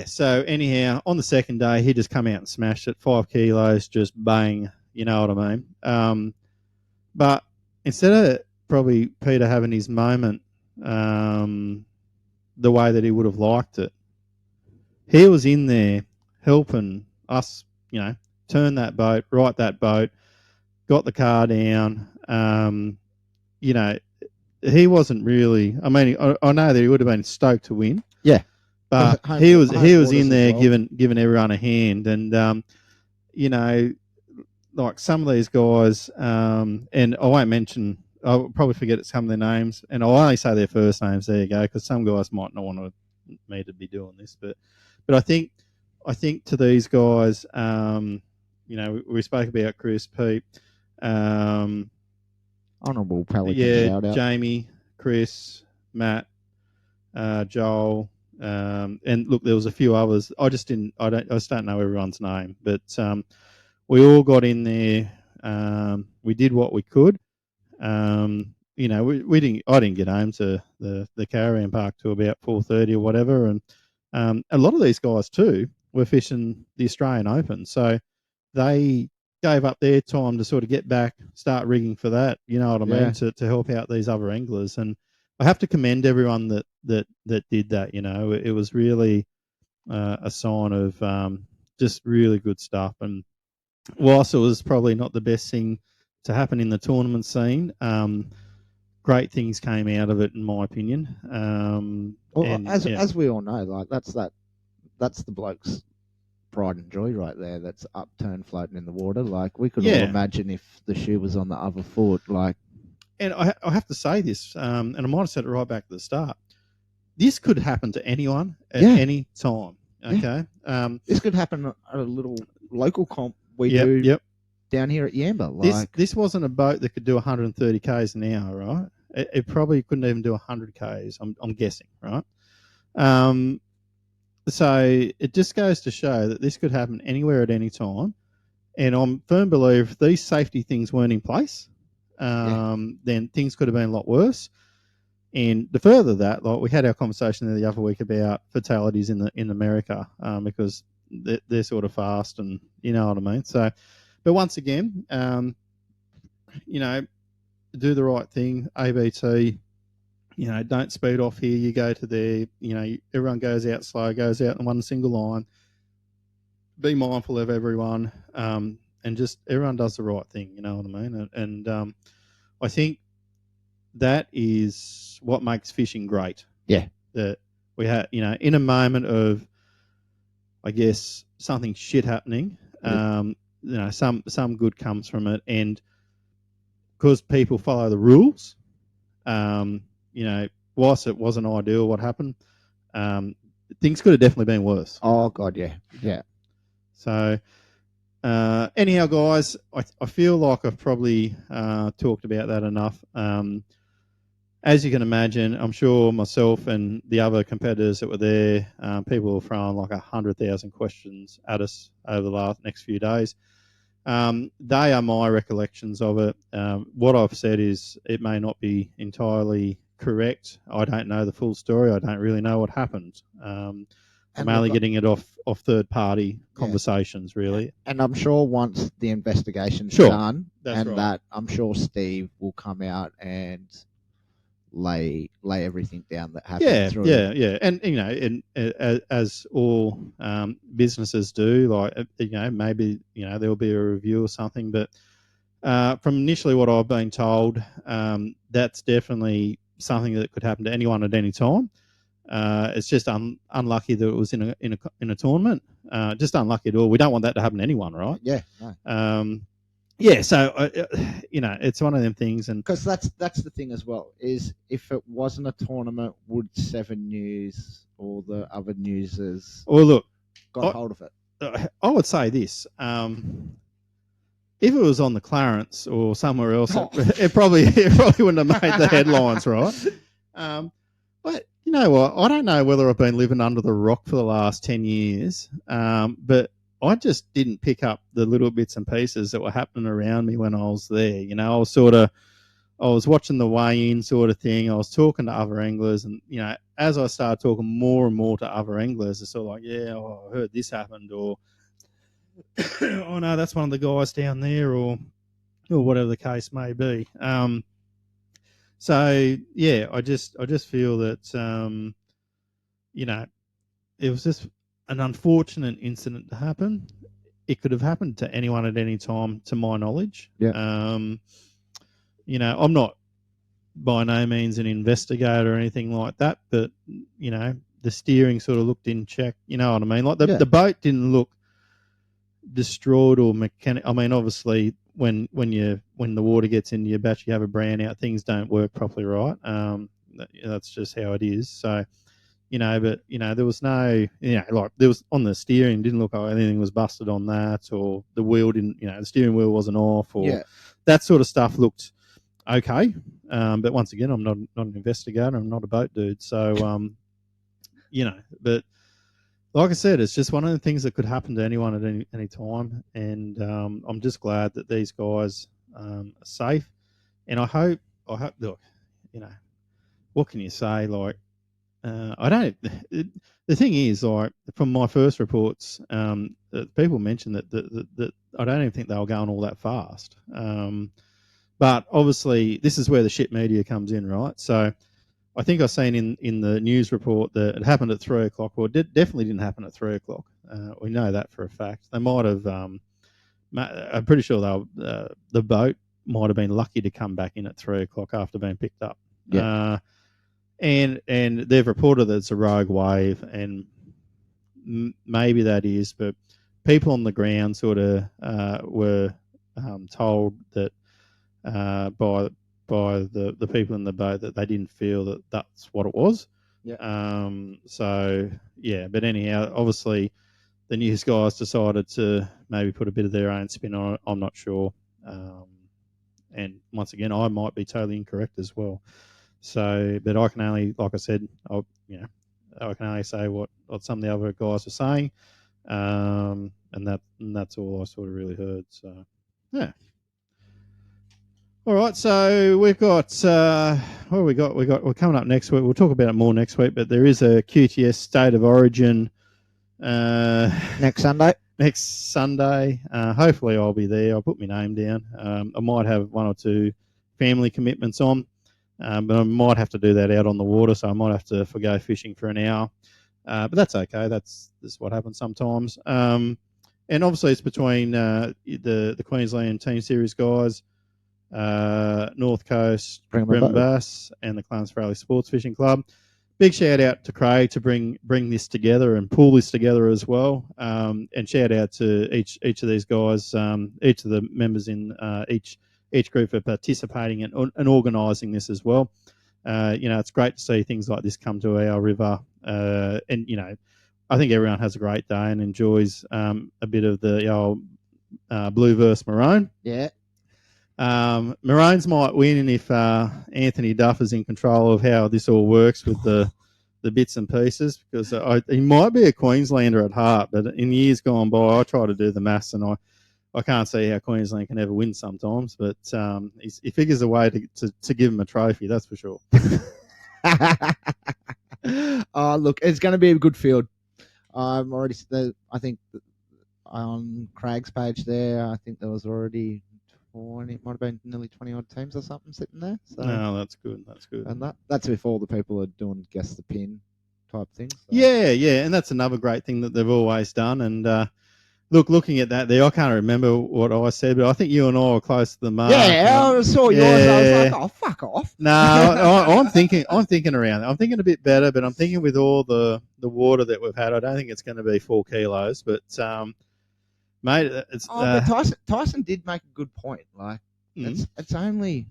So anyhow, on the second day, he just come out and smashed it, 5 kilos, just bang, you know what I mean? But instead of probably Peter having his moment the way that he would have liked it, he was in there helping us, turn that boat, right that boat, got the car down. He wasn't really. I mean, I know that he would have been stoked to win. Yeah, but he was in there giving everyone a hand, and like some of these guys, and I won't mention. I'll probably forget some of their names, and I'll only say their first names. There you go, because some guys might not want me to be doing this, but I think to these guys, we spoke about Chris, Pete, Honourable Pelicans shout out. Jamie, Chris, Matt, Joel, and look, there was a few others. I just don't know everyone's name, but we all got in there. We did what we could. We didn't. I didn't get home to the caravan park till about 4:30 or whatever, and a lot of these guys too were fishing the Australian Open, so they gave up their time to sort of get back, start rigging for that. You know what I mean? To help out these other anglers, and I have to commend everyone that did that. It was really a sign of just really good stuff. And whilst it was probably not the best thing to happen in the tournament scene, great things came out of it, in my opinion. As we all know, like that's the bloke's pride and joy right there. That's upturned, floating in the water. Like we could all imagine if the shoe was on the other foot. Like and I have to say this, and I might have said it right back at the start. This could happen to anyone at any time. Okay. This could happen at a little local comp we do down here at Yamba. This wasn't a boat that could do 130 k's an hour, right? It probably couldn't even do 100 k's. I'm guessing, right? So it just goes to show that this could happen anywhere at any time. And I'm firm believer if these safety things weren't in place, then things could have been a lot worse. And to further that, like we had our conversation the other week about fatalities in America because they're sort of fast, and you know what I mean. So, but once again, you know, do the right thing. ABT, you know, don't speed off here. You go to there. You know, everyone goes out slow, goes out in one single line. Be mindful of everyone, and just everyone does the right thing. You know what I mean? And I think that is what makes fishing great. Yeah. That we had, you know, in a moment of, I guess, something shit happening, you know, some good comes from it. And because people follow the rules, you know, whilst it wasn't ideal what happened, things could have definitely been worse. Oh, God, yeah. Yeah. So, anyhow, guys, I feel like I've probably talked about that enough. As you can imagine, I'm sure myself and the other competitors that were there, people were throwing like 100,000 questions at us over the next few days. They are my recollections of it. What I've said is it may not be entirely correct. I don't know the full story. I don't really know what happened. I'm only getting it off third-party conversations, really. And I'm sure once the investigation's done, that I'm sure Steve will come out and lay everything down that happened through. Yeah. And you know, as all businesses do, like, you know, maybe, you know, there'll be a review or something. But from initially what I've been told, that's definitely something that could happen to anyone at any time. It's just unlucky that it was in a tournament. Just unlucky at all. We don't want that to happen to anyone, right? Yeah. No. Yeah, so you know, it's one of them things, and because that's the thing as well, is if it wasn't a tournament, would 7 News or the other newsers got hold of it? I would say this: if it was on the Clarence or somewhere else, it probably wouldn't have made the headlines, right? But you know what? I don't know whether I've been living under the rock for the last 10 years, but I just didn't pick up the little bits and pieces that were happening around me when I was there. You know, I was watching the weigh-in sort of thing. I was talking to other anglers, and you know, as I started talking more and more to other anglers, it's sort of like, I heard this happened, or oh no, that's one of the guys down there, or whatever the case may be. So yeah, I just feel that you know, it was just an unfortunate incident to happen. It could have happened to anyone at any time, to my knowledge. Yeah. You know, I'm not by no means an investigator or anything like that, but you know, the steering sort of looked in check. You know what I mean? Like the boat didn't look destroyed or mechanic. I mean, obviously, when the water gets into your batch, you have a brown out. Things don't work properly, right? That's just how it is. So. You know, but, you know, there was no, you know, like there was on the steering, didn't look like anything was busted on that, or the wheel didn't, you know, the steering wheel wasn't off, or that sort of stuff looked okay. But once again, I'm not an investigator. I'm not a boat dude. So, you know, but like I said, it's just one of the things that could happen to anyone at any time. And I'm just glad that these guys are safe. And I hope, look, you know, what can you say? Like, I don't. The thing is, like from my first reports, people mentioned that I don't even think they were going all that fast. But obviously, this is where the shit media comes in, right? So, I think I've seen in the news report that it happened at 3 o'clock. Well, it definitely didn't happen at 3 o'clock. We know that for a fact. They might have. I'm pretty sure the boat might have been lucky to come back in at 3 o'clock after being picked up. Yeah. And they've reported that it's a rogue wave, and maybe that is, but people on the ground sort of were told that by by the people in the boat that they didn't feel that that's what it was. Yeah. But anyhow, obviously the news guys decided to maybe put a bit of their own spin on it. I'm not sure. And once again, I might be totally incorrect as well. So, but I can only, like I said, I can only say what some of the other guys are saying, and that's all I sort of really heard. So, yeah. All right, so we've got what have we got? We're coming up next week. We'll talk about it more next week, but there is a QTS State of Origin next Sunday. Next Sunday, hopefully I'll be there. I'll put my name down. I might have one or two family commitments on, but I might have to do that out on the water, so I might have to forgo fishing for an hour. But that's okay. That's what happens sometimes. And obviously it's between the Queensland Team Series guys, North Coast, Bream Bass, and the Clarence Valley Sports Fishing Club. Big shout out to Craig to bring this together and pull this together as well. And shout out to each of these guys, each of the members in each group for participating and organising this as well. It's great to see things like this come to our river. And I think everyone has a great day and enjoys a bit of the old blue versus maroon. Yeah. Maroons might win if Anthony Duff is in control of how this all works with the bits and pieces, because he might be a Queenslander at heart, but in years gone by, I try to do the maths and I can't see how Queensland can ever win sometimes, but he figures a way to give him a trophy, that's for sure. Look, it's going to be a good field. I'm already, I think on Craig's page there, I think there was already 20, it might have been nearly 20 odd teams or something sitting there. So, no, that's good. And that's if all the people are doing guess the pin type thing. So. Yeah, and that's another great thing that they've always done. And looking at that there, I can't remember what I said, but I think you and I were close to the mark. Yeah, I saw yours. I was like, oh, fuck off. No, I'm thinking around. I'm thinking a bit better, but I'm thinking with all the water that we've had, I don't think it's going to be 4 kilos, but. Mate, it's but Tyson did make a good point. Like it's only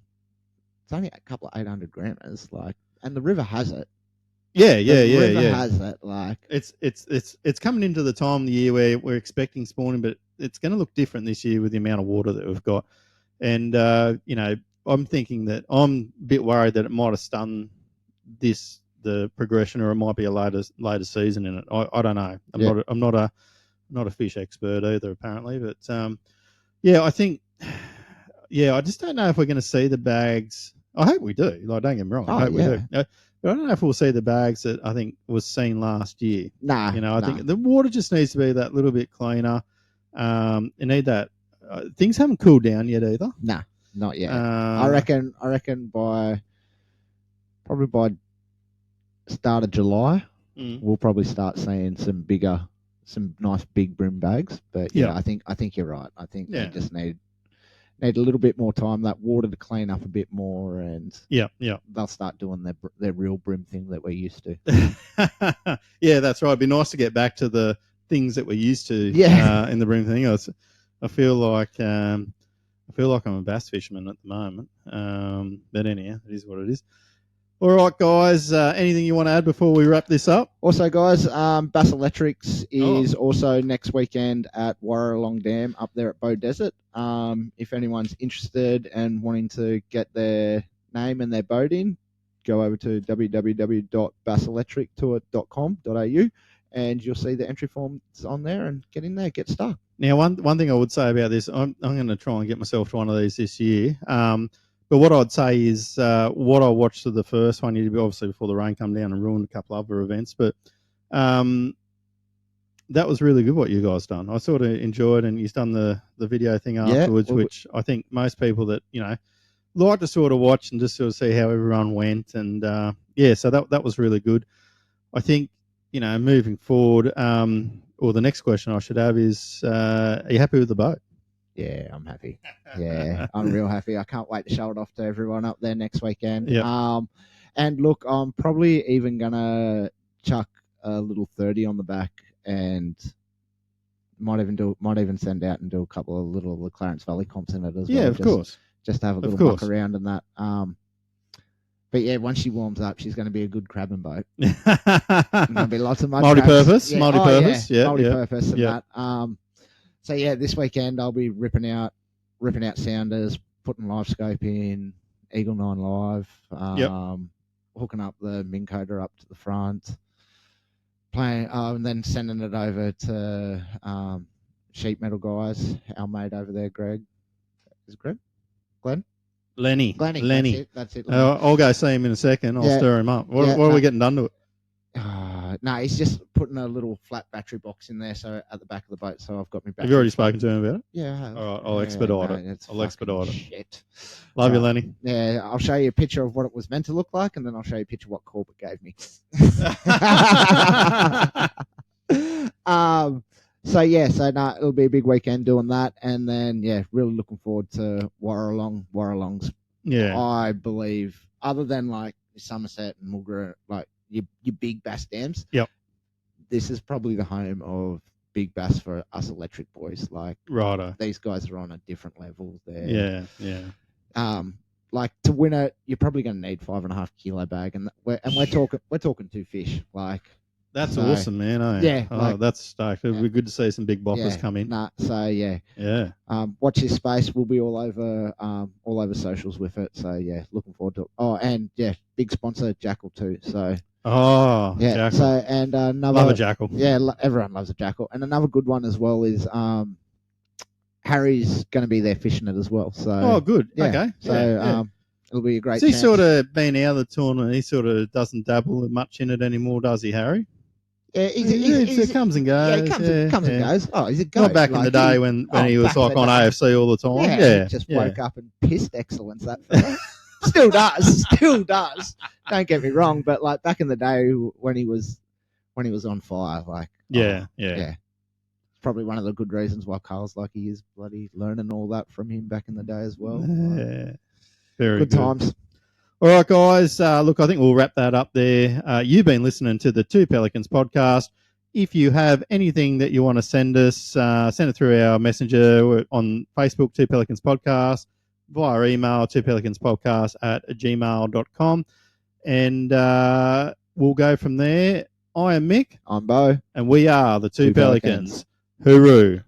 a couple of 800 grammars. Like, and the river has it. Yeah. Has it. Like it's coming into the time of the year where we're expecting spawning, but it's going to look different this year with the amount of water that we've got. And I'm thinking that I'm a bit worried that it might have stunned the progression, or it might be a later season in it. I don't know. I'm not a fish expert either, apparently, but I think, I just don't know if we're going to see the bags. I hope we do. Like, don't get me wrong. I hope we do. But I don't know if we'll see the bags that I think was seen last year. Nah, I think the water just needs to be that little bit cleaner. You need that. Things haven't cooled down yet either. Nah, not yet. I reckon by start of July, we'll probably start seeing some nice big brim bags. But I think you're right. I think they just need a little bit more time, that water to clean up a bit more, and they'll start doing their real brim thing that we're used to. Yeah, that's right. It'd be nice to get back to the things that we're used to in the brim thing. I feel like I'm a bass fisherman at the moment. But anyhow, it is what it is. All right, guys. Anything you want to add before we wrap this up? Also, guys, Bass Electrics is also next weekend at Warralong Dam up there at Bow Desert. If anyone's interested and wanting to get their name and their boat in, go over to www.basselectrictour.com.au and you'll see the entry forms on there, and get in there, get stuck. Now, one thing I would say about this, I'm going to try and get myself to one of these this year. But what I'd say is what I watched of the first one, obviously before the rain come down and ruined a couple other events, but that was really good what you guys done. I sort of enjoyed, and you've done the video thing afterwards, which I think most people that, like to sort of watch and just sort of see how everyone went. And so that was really good. I think, moving forward, or the next question I should have is, are you happy with the boat? Yeah, I'm happy. Yeah, I'm real happy. I can't wait to show it off to everyone up there next weekend. Yep. And look, I'm probably even gonna chuck a little 30 on the back, and might even send out and do a couple of little Clarence Valley comps in it as well. Yeah, of course. just to have a little muck around and that. But yeah, once she warms up, she's going to be a good crabbing boat. There's going to be lots of mud multi-purpose, yeah. multi-purpose, multi-purpose and that. So yeah, this weekend I'll be ripping out sounders, putting live scope in, Eagle 9 Live, hooking up the Minn Coder up to the front, playing, and then sending it over to sheet metal guys, our mate over there, Greg. Is it Greg? Glenn? Lenny. That's it. I'll go see him in a second. I'll stir him up. What are we getting done to it? No, he's just putting a little flat battery box in there, so at the back of the boat. So I've got my battery. Have you already spoken to him about it? Yeah. All right, I'll expedite it. I'll expedite it. Shit. Love you, Lenny. Yeah, I'll show you a picture of what it was meant to look like, and then I'll show you a picture of what Corbett gave me. So it'll be a big weekend doing that, and then really looking forward to Warralongs. Yeah, I believe other than like Somerset and Mulgrew, like your big bass dams. Yep. This is probably the home of big bass for us electric boys. Like, righto. These guys are on a different level there. Yeah. Like to win it, you're probably going to need 5.5 kilo bag, and we're talking 2 fish. Like, that's awesome, man. Yeah. That's stoked. It'll be good to see some big boppers come in. Yeah. Watch this space. We'll be all over socials with it. So yeah, looking forward to it. Oh, and big sponsor Jackal too. So. Oh, yeah. Jackal. So and another love a Jackal. Yeah, everyone loves a Jackal. And another good one as well is Harry's going to be there fishing it as well. So good. Yeah. Okay. So it'll be a great. He's sort of been out of the tournament. He sort of doesn't dabble much in it anymore, does he, Harry? Yeah, it comes and goes. Yeah, it comes and goes. Oh, he's a goat. Not back in the day when he was like on AFC all the time. Yeah, he just woke up and pissed excellence, that fella. Still does. Don't get me wrong, but like back in the day when he was on fire, like yeah. It's probably one of the good reasons why Carl's like he is, bloody learning all that from him back in the day as well. Yeah, very good times. All right, guys. Look, I think we'll wrap that up there. You've been listening to the Two Pelicans podcast. If you have anything that you want to send us, send it through our messenger on Facebook, Two Pelicans Podcast, via email, twopelicanspodcast@gmail.com. And we'll go from there. I am Mick. I'm Bo. And we are the Two Pelicans. Hooroo.